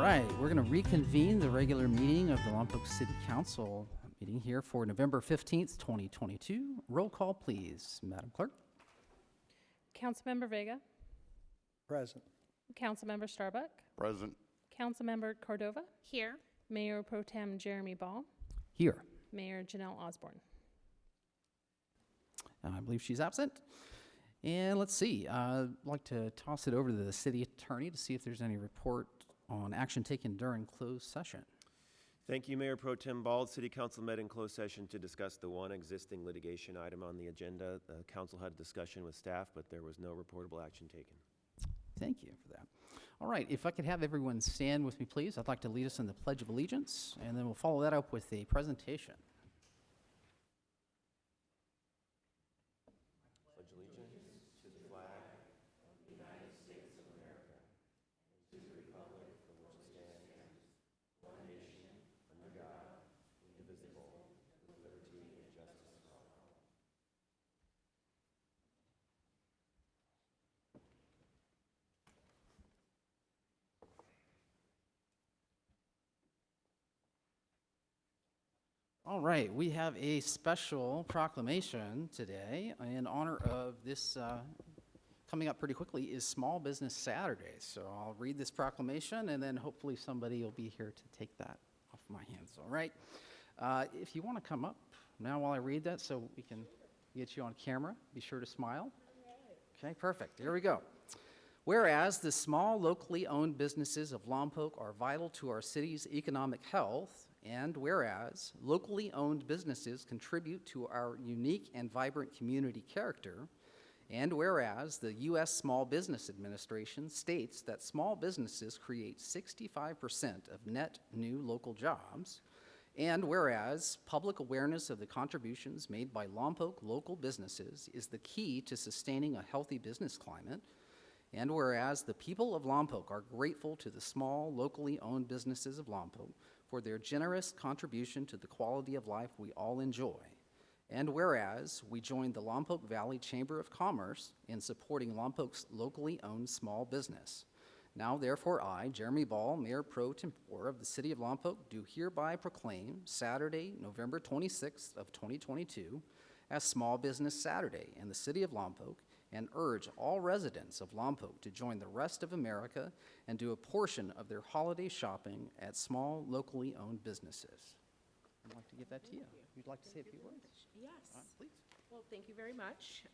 right, we're going to reconvene the regular meeting of the Lompoc City Council meeting here for November 15th, 2022. Roll call, please, Madam Clerk. Councilmember Vega. Present. Councilmember Starbuck. Present. Councilmember Cordova. Here. Mayor Pro Tem Jeremy Ball. Here. Mayor Janelle Osborne. I believe she's absent. And let's see, I'd like to toss it over to the city attorney to see if there's any report on action taken during closed session. Thank you, Mayor Pro Tem Ball. City Council met in closed session to discuss the one existing litigation item on the agenda. The council had a discussion with staff, but there was no reportable action taken. Thank you for that. All right, if I could have everyone stand with me, please. I'd like to lead us in the Pledge of Allegiance, and then we'll follow that up with a presentation. Pledge allegiance to the flag of the United States of America and to the republic for which it stands, one nation, under God, indivisible, with liberty and justice for all. All right, we have a special proclamation today in honor of this, coming up pretty quickly, is Small Business Saturday. So I'll read this proclamation, and then hopefully somebody will be here to take that off my hands, all right? If you want to come up now while I read that so we can get you on camera, be sure to smile. Okay, perfect. Here we go. Whereas the small, locally owned businesses of Lompoc are vital to our city's economic health, and whereas locally owned businesses contribute to our unique and vibrant community character, and whereas the U.S. Small Business Administration states that small businesses create 65% of net new local jobs, and whereas public awareness of the contributions made by Lompoc local businesses is the key to sustaining a healthy business climate, and whereas the people of Lompoc are grateful to the small, locally owned businesses of Lompoc for their generous contribution to the quality of life we all enjoy, and whereas we join the Lompoc Valley Chamber of Commerce in supporting Lompoc's locally owned small business. Now, therefore, I, Jeremy Ball, Mayor Pro Tempore of the City of Lompoc, do hereby proclaim Saturday, November 26th of 2022 as Small Business Saturday in the City of Lompoc, and urge all residents of Lompoc to join the rest of America and do a portion of their holiday shopping at small, locally owned businesses. I'd like to give that to you. You'd like to say a few words? Yes. Please. Well, thank you very much.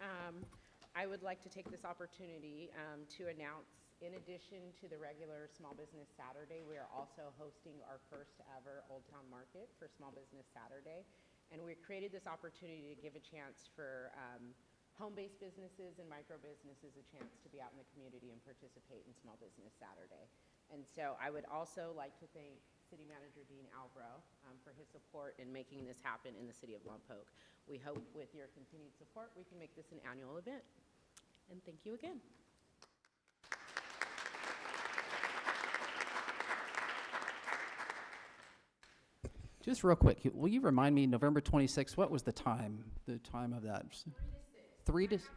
I would like to take this opportunity to announce, in addition to the regular Small Business Saturday, we are also hosting our first ever Old Town Market for Small Business Saturday. And we created this opportunity to give a chance for home-based businesses and micro-businesses a chance to be out in the community and participate in Small Business Saturday. And so I would also like to thank City Manager Dean Albro for his support in making this happen in the City of Lompoc. We hope with your continued support we can make this an annual event. And thank you again. Just real quick, will you remind me, November 26th, what was the time of that? 3 to 6.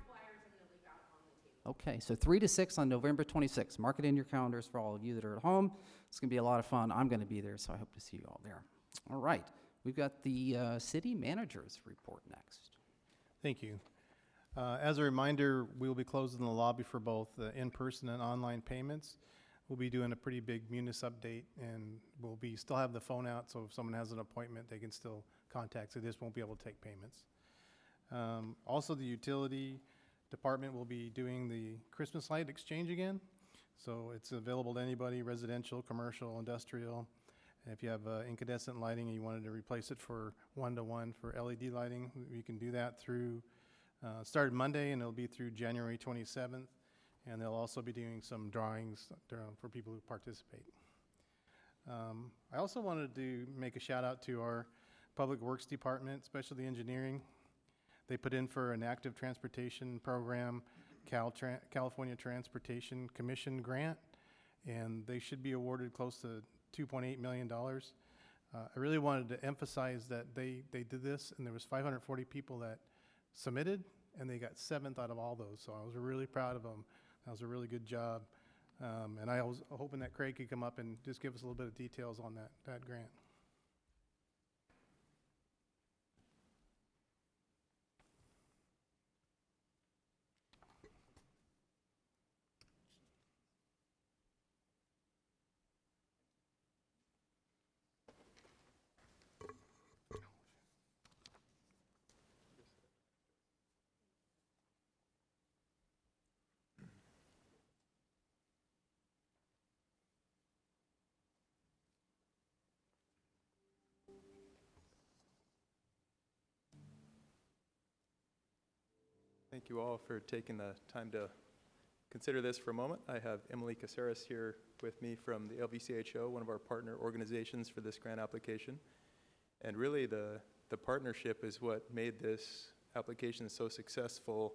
Okay, so 3 to 6 on November 26th. Mark it in your calendars for all of you that are at home. It's going to be a lot of fun. I'm going to be there, so I hope to see you all there. All right, we've got the city manager's report next. Thank you. As a reminder, we will be closing the lobby for both in-person and online payments. We'll be doing a pretty big Munis update, and we'll be still have the phone out, so if someone has an appointment, they can still contact. So they just won't be able to take payments. Also, the utility department will be doing the Christmas light exchange again. So it's available to anybody, residential, commercial, industrial. And if you have incandescent lighting and you wanted to replace it for 1-to-1 for LED lighting, you can do that through, started Monday, and it'll be through January 27th. And they'll also be doing some drawings for people who participate. I also wanted to make a shout out to our Public Works Department, especially engineering. They put in for an active transportation program, California Transportation Commission grant, and they should be awarded close to $2.8 million. I really wanted to emphasize that they did this, and there was 540 people that submitted, and they got 7th out of all those. So I was really proud of them. That was a really good job. And I was hoping that Craig could come up and just give us a little bit of details on that grant. Thank you all for taking the time to consider this for a moment. I have Emily Caceres here with me from the LVCHO, one of our partner organizations for this grant application. And really the partnership is what made this application so successful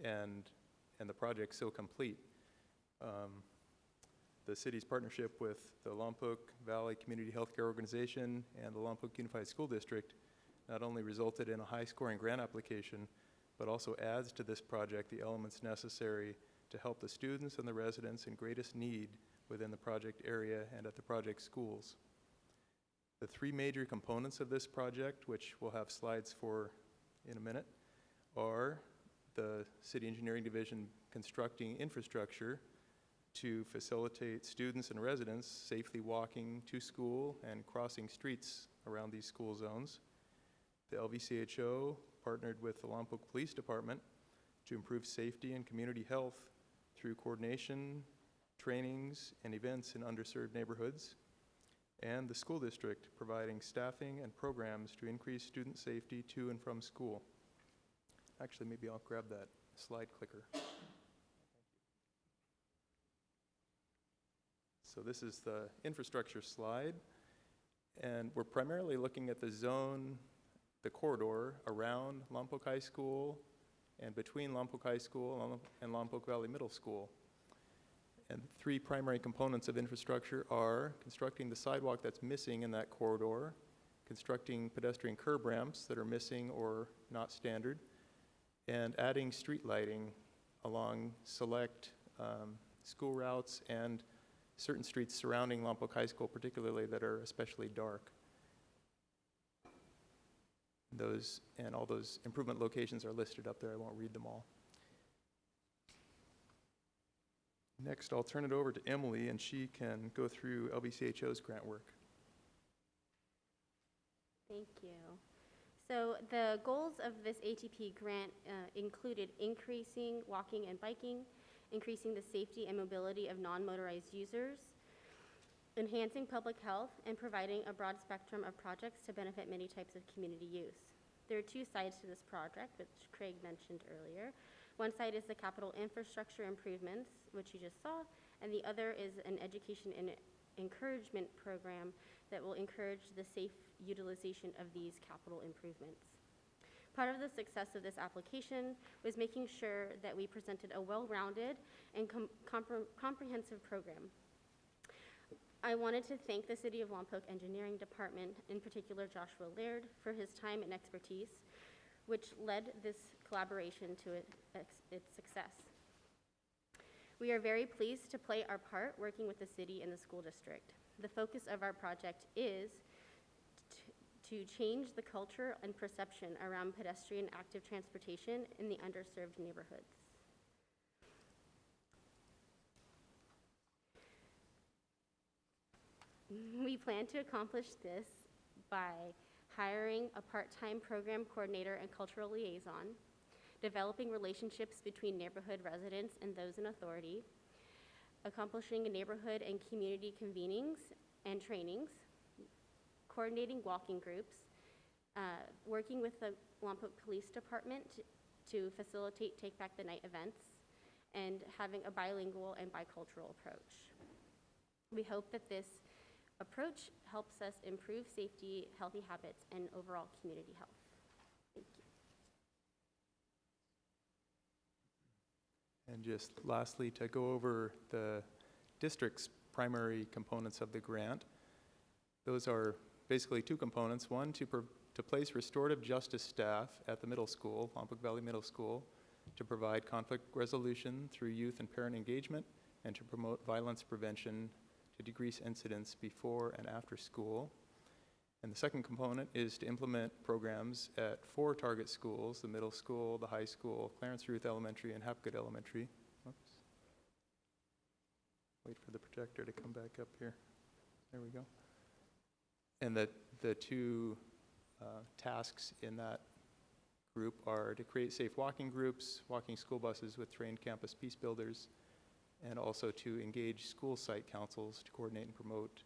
and the project so complete. The city's partnership with the Lompoc Valley Community Healthcare Organization and the Lompoc Unified School District not only resulted in a high-scoring grant application, but also adds to this project the elements necessary to help the students and the residents in greatest need within the project area and at the project schools. The three major components of this project, which we'll have slides for in a minute, are the City Engineering Division constructing infrastructure to facilitate students and residents safely walking to school and crossing streets around these school zones. The LVCHO partnered with the Lompoc Police Department to improve safety and community health through coordination, trainings, and events in underserved neighborhoods, and the school district providing staffing and programs to increase student safety to and from school. Actually, maybe I'll grab that slide clicker. So this is the infrastructure slide, and we're primarily looking at the zone, the corridor around Lompoc High School and between Lompoc High School and Lompoc Valley Middle School. And three primary components of infrastructure are constructing the sidewalk that's missing in that corridor, constructing pedestrian curb ramps that are missing or not standard, and adding street lighting along select school routes and certain streets surrounding Lompoc High School, particularly that are especially dark. Those and all those improvement locations are listed up there. I won't read them all. Next, I'll turn it over to Emily, and she can go through LVCHO's grant work. Thank you. So the goals of this ATP grant included increasing walking and biking, increasing the safety and mobility of non-motorized users, enhancing public health, and providing a broad spectrum of projects to benefit many types of community use. There are two sides to this project, which Craig mentioned earlier. One side is the capital infrastructure improvements, which you just saw, and the other is an education and encouragement program that will encourage the safe utilization of these capital improvements. Part of the success of this application was making sure that we presented a well-rounded and comprehensive program. I wanted to thank the City of Lompoc Engineering Department, in particular Joshua Laird, for his time and expertise, which led this collaboration to its success. We are very pleased to play our part working with the city and the school district. The focus of our project is to change the culture and perception around pedestrian active transportation in the underserved neighborhoods. We plan to accomplish this by hiring a part-time program coordinator and cultural liaison, developing relationships between neighborhood residents and those in authority, accomplishing neighborhood and community convenings and trainings, coordinating walking groups, working with the Lompoc Police Department to facilitate Take Back the Night events, and having a bilingual and bicultural approach. We hope that this approach helps us improve safety, healthy habits, and overall community health. Thank you. And just lastly, to go over the district's primary components of the grant. Those are basically two components. One, to place restorative justice staff at the middle school, Lompoc Valley Middle School, to provide conflict resolution through youth and parent engagement and to promote violence prevention to decrease incidents before and after school. And the second component is to implement programs at 4 target schools, the middle school, the high school, Clarence Ruth Elementary, and Hapgood Elementary. Oops. Wait for the projector to come back up here. There we go. And the two tasks in that group are to create safe walking groups, walking school buses with trained campus peace builders, and also to engage school site councils to coordinate and promote,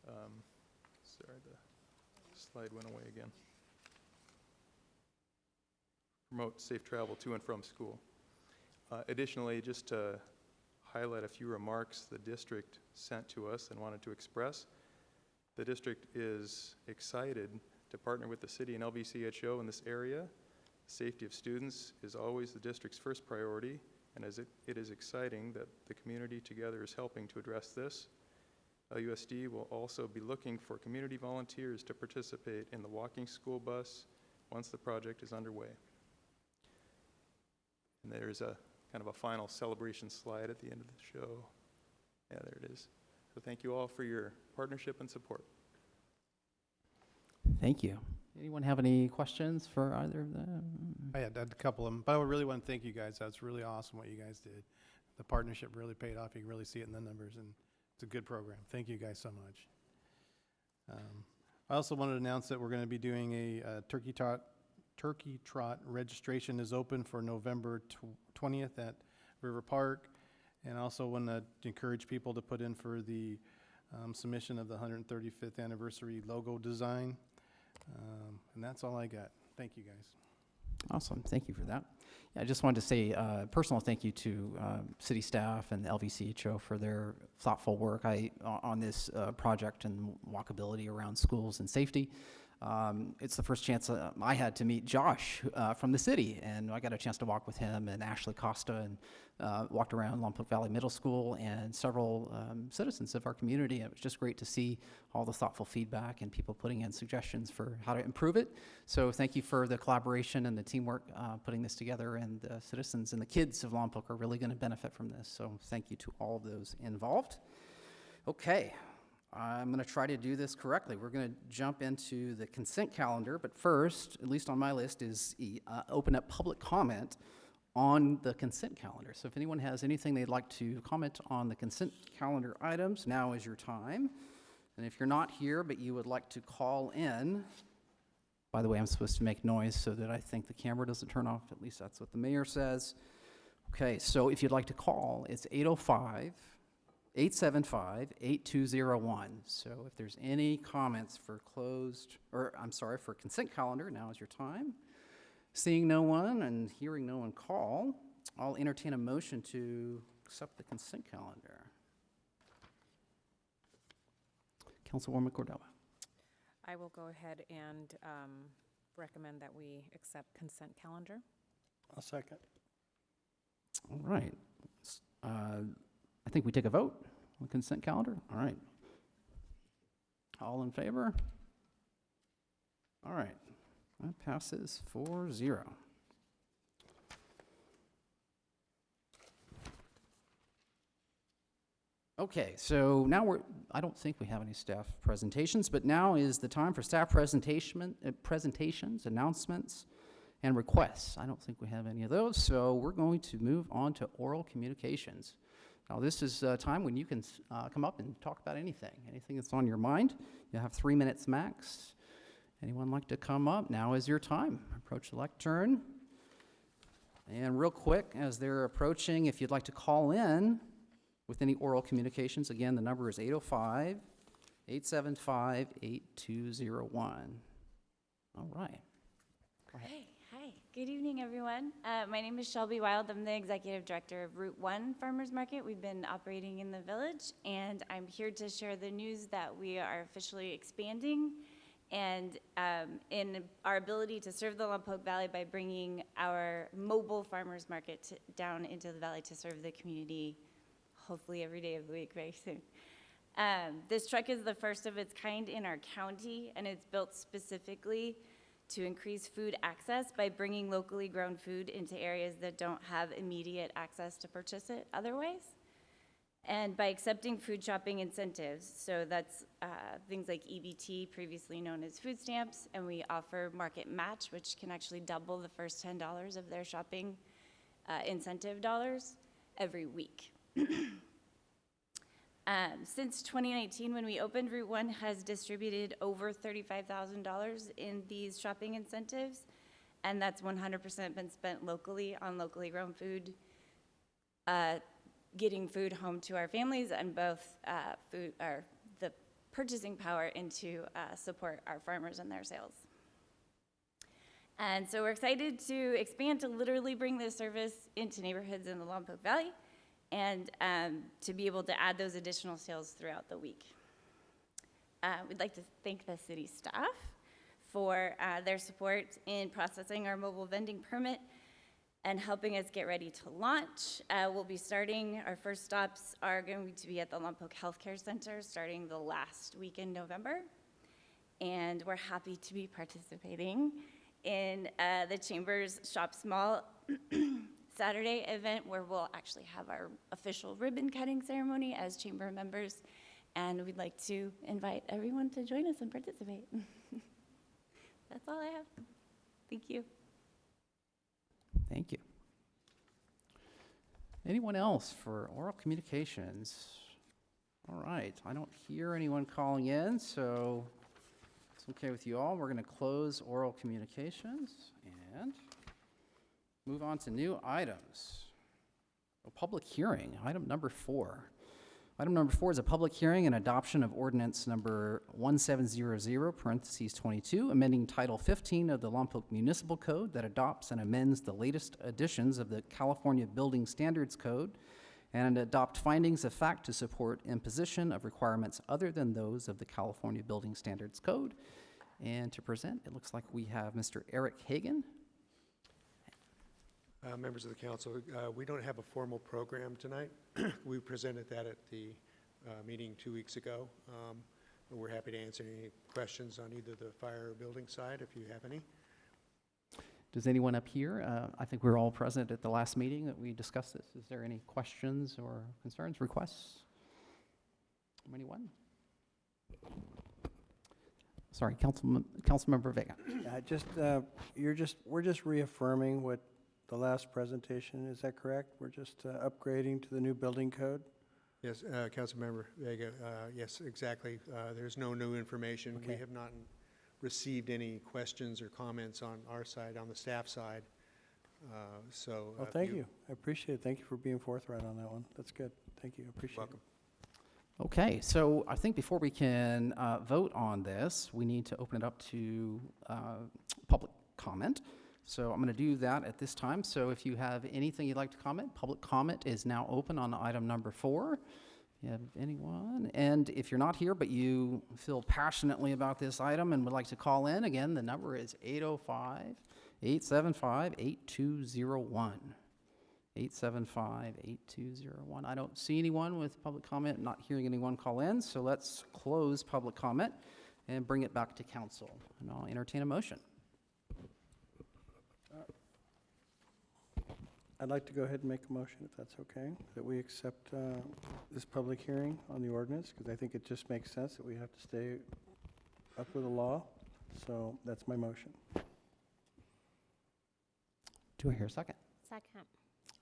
sorry, the slide went away again. Promote safe travel to and from school. Additionally, just to highlight a few remarks the district sent to us and wanted to express, the district is excited to partner with the city and LVCHO in this area. Safety of students is always the district's first priority, and it is exciting that the community together is helping to address this. LUSD will also be looking for community volunteers to participate in the walking school bus once the project is underway. And there's a kind of a final celebration slide at the end of the show. Yeah, there it is. So thank you all for your partnership and support. Thank you. Anyone have any questions for either of them? I had a couple of them, but I really want to thank you guys. That's really awesome what you guys did. The partnership really paid off. You can really see it in the numbers, and it's a good program. Thank you guys so much. I also wanted to announce that we're going to be doing a turkey trot registration is open for November 20th at River Park. And I also want to encourage people to put in for the submission of the 135th anniversary logo design. And that's all I got. Thank you, guys. Awesome. Thank you for that. Yeah, I just wanted to say a personal thank you to city staff and the LVCHO for their thoughtful work on this project and walkability around schools and safety. It's the first chance I had to meet Josh from the city, and I got a chance to walk with him and Ashley Costa, and walked around Lompoc Valley Middle School and several citizens of our community. It was just great to see all the thoughtful feedback and people putting in suggestions for how to improve it. So thank you for the collaboration and the teamwork putting this together, and the citizens and the kids of Lompoc are really going to benefit from this. So thank you to all of those involved. Okay. I'm going to try to do this correctly. We're going to jump into the consent calendar, but first, at least on my list, is open up public comment on the consent calendar. So if anyone has anything they'd like to comment on the consent calendar items, now is your time. And if you're not here, but you would like to call in, by the way, I'm supposed to make noise so that I think the camera doesn't turn off. At least that's what the mayor says. Okay, so if you'd like to call, it's 875-8201. So if there's any comments for for consent calendar, now is your time. Seeing no one and hearing no one call, I'll entertain a motion to accept the consent calendar. Councilwoman Cordova. I will go ahead and recommend that we accept consent calendar. I'll second. All right. I think we take a vote on consent calendar. All right. All in favor? All right. That passes 4-0. Okay, so now I don't think we have any staff presentations, but now is the time for staff presentations, announcements, and requests. I don't think we have any of those, so we're going to move on to oral communications. Now, this is a time when you can come up and talk about anything that's on your mind. You have 3 minutes max. Anyone like to come up? Now is your time. Approach the lectern. And real quick, as they're approaching, if you'd like to call in with any oral communications, again, the number is 805-875-8201. All right. Go ahead. Hi. Good evening, everyone. My name is Shelby Wild. I'm the Executive Director of Route 1 Farmers Market. We've been operating in the village, and I'm here to share the news that we are officially expanding and in our ability to serve the Lompoc Valley by bringing our mobile farmers market down into the valley to serve the community, hopefully every day of the week very soon. This truck is the first of its kind in our county, and it's built specifically to increase food access by bringing locally grown food into areas that don't have immediate access to purchase it otherwise. And by accepting food shopping incentives, so that's things like EBT, previously known as food stamps, and we offer market match, which can actually double the first $10 of their shopping incentive dollars every week. Since 2019, when we opened, Route 1 has distributed over $35,000 in these shopping incentives, and that's 100% been spent locally on locally grown food, getting food home to our families, and both the purchasing power into support our farmers and their sales. And so we're excited to expand to literally bring this service into neighborhoods in the Lompoc Valley, and to be able to add those additional sales throughout the week. We'd like to thank the city staff for their support in processing our mobile vending permit and helping us get ready to launch. We'll be starting, our first stops are going to be at the Lompoc Healthcare Center starting the last week in November. And we're happy to be participating in the Chamber's Shop Small Saturday event, where we'll actually have our official ribbon cutting ceremony as Chamber members. And we'd like to invite everyone to join us and participate. That's all I have. Thank you. Thank you. Anyone else for oral communications? All right, I don't hear anyone calling in, so it's okay with you all. We're going to close oral communications and move on to new items. A public hearing, item number 4. Item number 4 is a public hearing and adoption of ordinance number 1700, parentheses 22, amending Title 15 of the Lompoc Municipal Code that adopts and amends the latest editions of the California Building Standards Code and adopt findings of fact to support imposition of requirements other than those of the California Building Standards Code. And to present, it looks like we have Mr. Eric Hagan. Members of the council, we don't have a formal program tonight. We presented that at the meeting 2 weeks ago. And we're happy to answer any questions on either the fire or building side if you have any. Does anyone up here, I think we were all present at the last meeting that we discussed this. Is there any questions or concerns, requests from anyone? Sorry, Councilmember Vega. We're just reaffirming what the last presentation, is that correct? We're just upgrading to the new building code? Yes, Councilmember Vega, yes, exactly. There's no new information. Okay. We have not received any questions or comments on our side, on the staff side. Well, thank you. I appreciate it. Thank you for being forthright on that one. That's good. Thank you. I appreciate Welcome. it. Okay, so I think before we can vote on this, we need to open it up to public comment. So I'm going to do that at this time. So if you have anything you'd like to comment, public comment is now open on item number 4. If you have anyone, and if you're not here but you feel passionately about this item and would like to call in, again, the number is 805-875-8201. 875-8201. I don't see anyone with public comment, not hearing anyone call in, so let's close public comment and bring it back to council. And I'll entertain a motion. I'd like to go ahead and make a motion, if that's okay, that we accept this public hearing on the ordinance, because I think it just makes sense that we have to stay up with the law. So that's my motion. Do I hear a second? Second.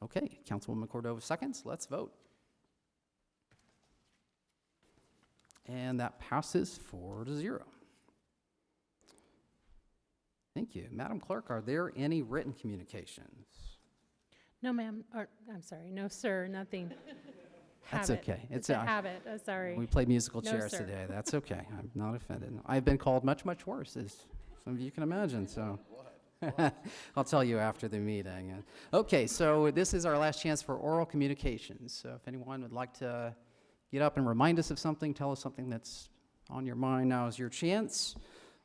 Okay, Councilwoman Cordova seconds. Let's vote. And that passes 4-0. Thank you. Madam Clerk, are there any written communications? No, ma'am, or, I'm sorry, no, sir, nothing. That's Habit. okay. It's a habit, sorry. We played musical No, chairs sir. today. That's okay. I'm not offended. I've been called much, much worse, as some of you can imagine, so. I'll tell you after the meeting. Okay, so this is our last chance for oral communications. So if anyone would like to get up and remind us of something, tell us something that's on your mind, now is your chance.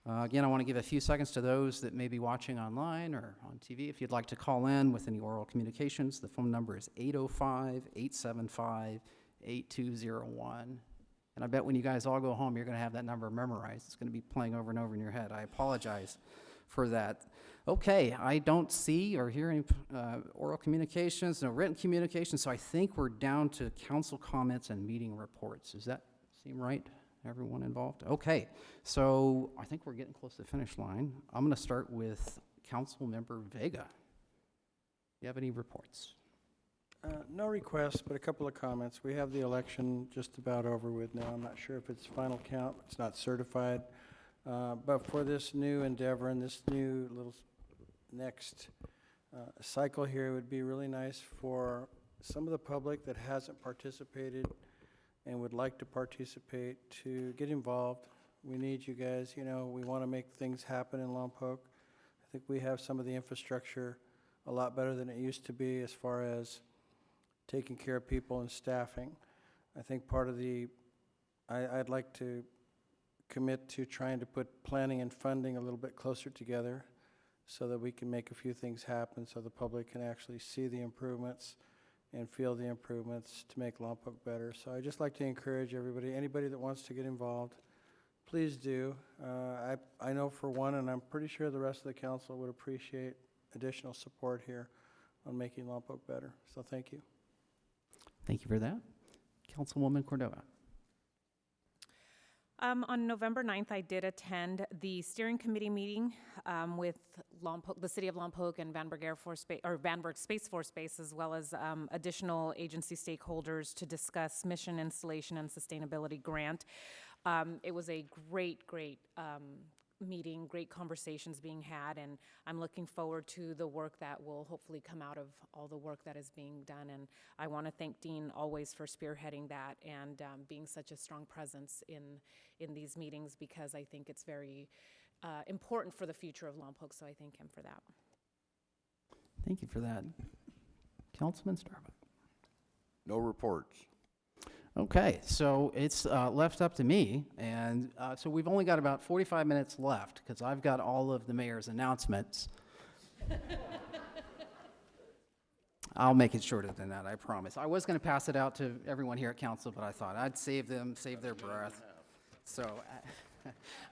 Again, I want to give a few seconds to those that may be watching online or on TV. If you'd like to call in with any oral communications, the phone number is 805-875-8201. And I bet when you guys all go home, you're going to have that number memorized. It's going to be playing over and over in your head. I apologize for that. Okay, I don't see or hear any oral communications, no written communications, so I think we're down to council comments and meeting reports. Does that seem right? Everyone involved? Okay, so I think we're getting close to the finish line. I'm going to start with Councilmember Vega. Do you have any reports? No requests, but a couple of comments. We have the election just about over with now. I'm not sure if it's final count. It's not certified. But for this new endeavor and this new little next cycle here, it would be really nice for some of the public that hasn't participated and would like to participate to get involved. We need you guys. You know, we want to make things happen in Lompoc. I think we have some of the infrastructure a lot better than it used to be as far as taking care of people and staffing. I think part of I'd like to commit to trying to put planning and funding a little bit closer together so that we can make a few things happen so the public can actually see the improvements and feel the improvements to make Lompoc better. So I'd just like to encourage everybody, anybody that wants to get involved, please do. I know for one, and I'm pretty sure the rest of the council would appreciate additional support here on making Lompoc better. So thank you. Thank you for that. Councilwoman Cordova. On November 9th, I did attend the steering committee meeting with Lompoc, the City of Lompoc and Vandenberg Air Force Base, or Vandenberg Space Force Base, as well as additional agency stakeholders to discuss mission installation and sustainability grant. It was a great meeting, great conversations being had, and I'm looking forward to the work that will hopefully come out of all the work that is being done. And I want to thank Dean always for spearheading that and being such a strong presence in these meetings, because I think it's very important for the future of Lompoc, so I thank him for that. Thank you for that. Councilman Starbuck. No reports. Okay, so it's left up to me, and so we've only got about 45 minutes left, because I've got all of the mayor's announcements. I'll make it shorter than that, I promise. I was going to pass it out to everyone here at council, but I thought I'd save their breath. So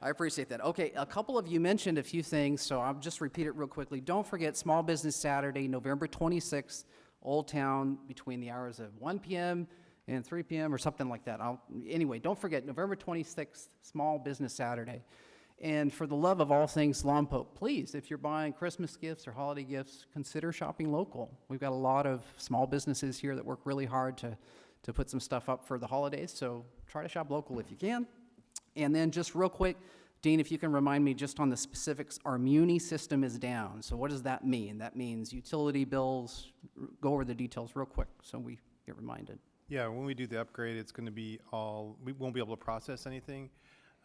I appreciate that. Okay, a couple of you mentioned a few things, so I'll just repeat it real quickly. Don't forget Small Business Saturday, November 26th, Old Town, between the hours of 1 p.m. and 3 p.m. or something like that. Anyway, don't forget, November 26th, Small Business Saturday. And for the love of all things Lompoc, please, if you're buying Christmas gifts or holiday gifts, consider shopping local. We've got a lot of small businesses here that work really hard to put some stuff up for the holidays, so try to shop local if you can. And then just real quick, Dean, if you can remind me just on the specifics, our Muni system is down. So what does that mean? That means utility bills. Go over the details real quick so we get reminded. Yeah, when we do the upgrade, it's going to be we won't be able to process anything.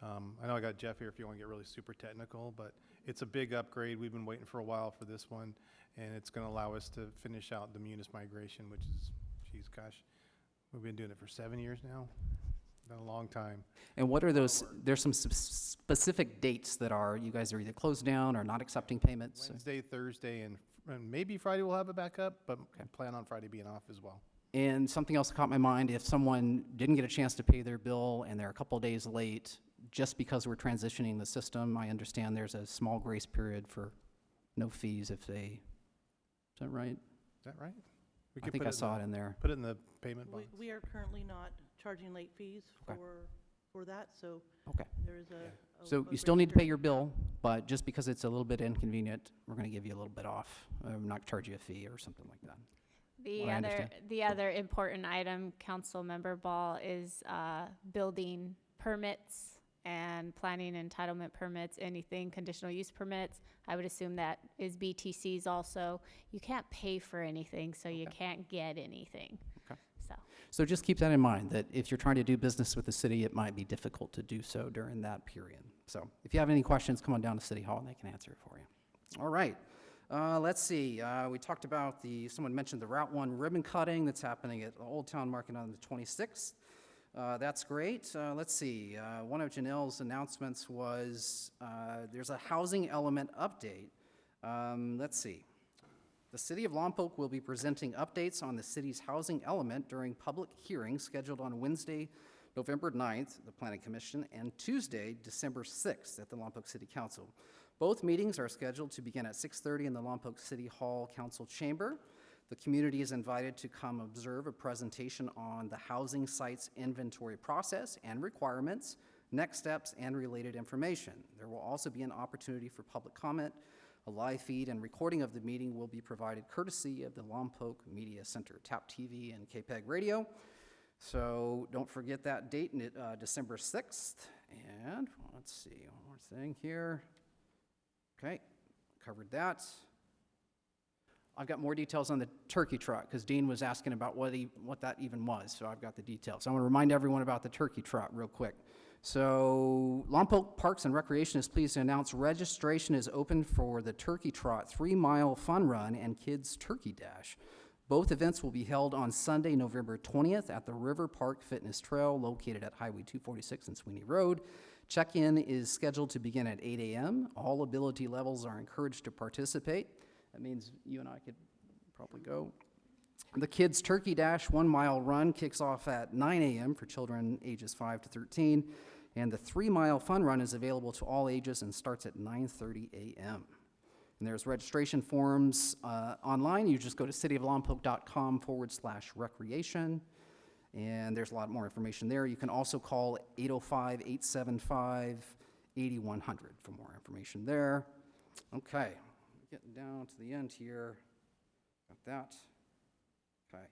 I know I got Jeff here if you want to get really super technical, but it's a big upgrade. We've been waiting for a while for this one, and it's going to allow us to finish out the Munis migration, which is, geez, gosh, we've been doing it for 7 years now. Been a long time. And what are those, there's some specific dates that you guys are either closed down or not accepting payments? Wednesday, Thursday, and maybe Friday we'll have it back up, but plan on Friday being off as well. And something else caught my mind, if someone didn't get a chance to pay their bill and they're a couple days late, just because we're transitioning the system, I understand there's a small grace period for no fees if is that right? Is that right? We I think I saw it in there. Put it in the payment bonds. We are currently not charging late fees Okay. for that, so Okay. there is So you still need to pay your bill, but just because it's a little bit inconvenient, we're going to give you a little bit off, not charge you a fee or something like that. The other important item, Councilmember Ball, is building permits and planning entitlement permits, anything, conditional use permits. I would assume that is BTCs also. You can't pay for anything, so you can't get anything. Okay. So So just keep that in mind, that if you're trying to do business with the city, it might be difficult to do so during that period. So if you have any questions, come on down to City Hall and they can answer it for you. All right. Let's see. We talked about someone mentioned the Route 1 ribbon cutting that's happening at the Old Town Market on the 26th. That's great. Let's see. One of Janelle's announcements was there's a housing element update. Let's see. The City of Lompoc will be presenting updates on the city's housing element during public hearings scheduled on Wednesday, November 9th, the Planning Commission, and Tuesday, December 6th at the Lompoc City Council. Both meetings are scheduled to begin at 6:30 in the Lompoc City Hall Council Chamber. The community is invited to come observe a presentation on the housing site's inventory process and requirements, next steps, and related information. There will also be an opportunity for public comment. A live feed and recording of the meeting will be provided courtesy of the Lompoc Media Center, TAP TV, and KPEG Radio. So don't forget that date, December 6th. And let's see, one more thing here. Okay, covered that. I've got more details on the turkey trot because Dean was asking about what that even was, so I've got the details. I want to remind everyone about the turkey trot real quick. So Lompoc Parks and Recreation is pleased to announce registration is open for the Turkey Trot 3-mile fun run and Kids Turkey Dash. Both events will be held on Sunday, November 20th at the River Park Fitness Trail located at Highway 246 and Sweeney Road. Check-in is scheduled to begin at 8 a.m. All ability levels are encouraged to participate. That means you and I could probably go. The Kids Turkey Dash 1-mile run kicks off at 9 a.m. for children ages 5 to 13, and the 3-mile fun run is available to all ages and starts at 9:30 a.m. And there's registration forms online. You just go to cityoflompoc.com/recreation, and there's a lot more information there. You can also call 805-875-8100 for more information there. Okay. Getting down to the end here. Got that. Okay.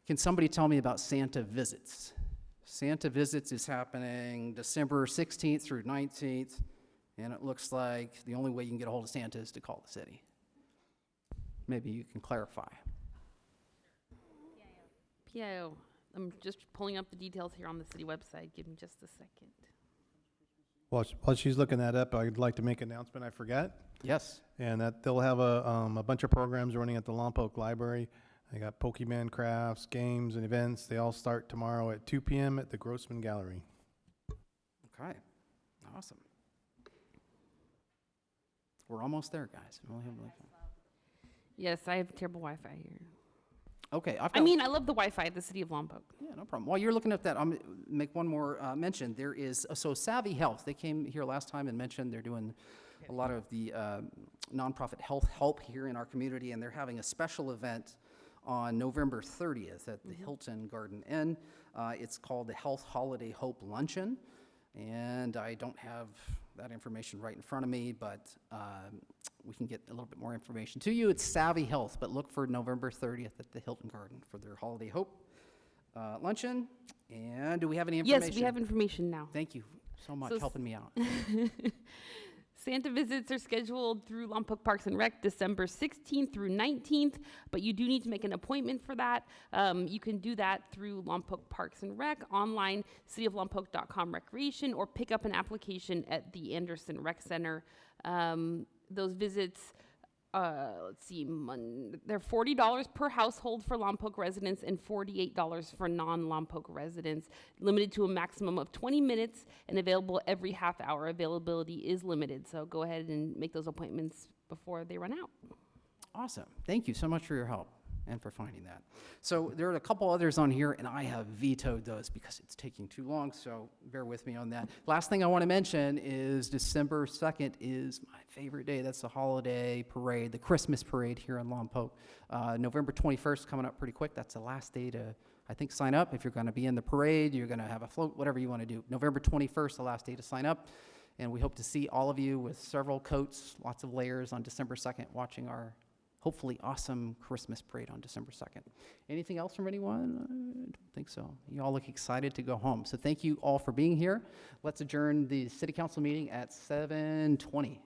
Can somebody tell me about Santa Visits? Santa Visits is happening December 16th through 19th, and it looks like the only way you can get a hold of Santa is to call the city. Maybe you can clarify. PIO. I'm just pulling up the details here on the city website. Give me just a second. While she's looking that up, I'd like to make an announcement I forgot. Yes. And that they'll have a bunch of programs running at the Lompoc Library. They got Pokemon crafts, games, and events. They all start tomorrow at 2 p.m. at the Grossman Gallery. Okay. Awesome. We're almost there, guys. We only have Yes, I have terrible Wi-Fi here. Okay. I mean, I love the Wi-Fi at the city of Lompoc. Yeah, no problem. While you're looking at that, I'm going to make one more mention. There is, so Savvy Health, they came here last time and mentioned they're doing a lot of the nonprofit health help here in our community, and they're having a special event on November 30th at the Hilton Garden Inn. It's called the Health Holiday Hope Luncheon, and I don't have that information right in front of me, but we can get a little bit more information to you. It's Savvy Health, but look for November 30th at the Hilton Garden for their Holiday Hope luncheon. And do we have any information? Yes, we have information now. Thank you so much So helping me out. Santa visits are scheduled through Lompoc Parks and Rec December 16th through 19th, but you do need to make an appointment for that. You can do that through Lompoc Parks and Rec, online, cityoflompoc.com recreation, or pick up an application at the Anderson Rec Center. Those visits, let's see, they're $40 per household for Lompoc residents and $48 for non-Lompoc residents, limited to a maximum of 20 minutes and available every half hour. Availability is limited, so go ahead and make those appointments before they run out. Awesome. Thank you so much for your help and for finding that. So there are a couple others on here, and I have vetoed those because it's taking too long, so bear with me on that. Last thing I want to mention is December 2nd is my favorite day. That's the holiday parade, the Christmas parade here in Lompoc. November 21st coming up pretty quick. That's the last day to, I think, sign up. If you're going to be in the parade, you're going to have a float, whatever you want to do. November 21st, the last day to sign up. And we hope to see all of you with several coats, lots of layers on December 2nd watching our hopefully awesome Christmas parade on December 2nd. Anything else from anyone? I don't think so. You all look excited to go home. So thank you all for being here. Let's adjourn the city council meeting at 7:20.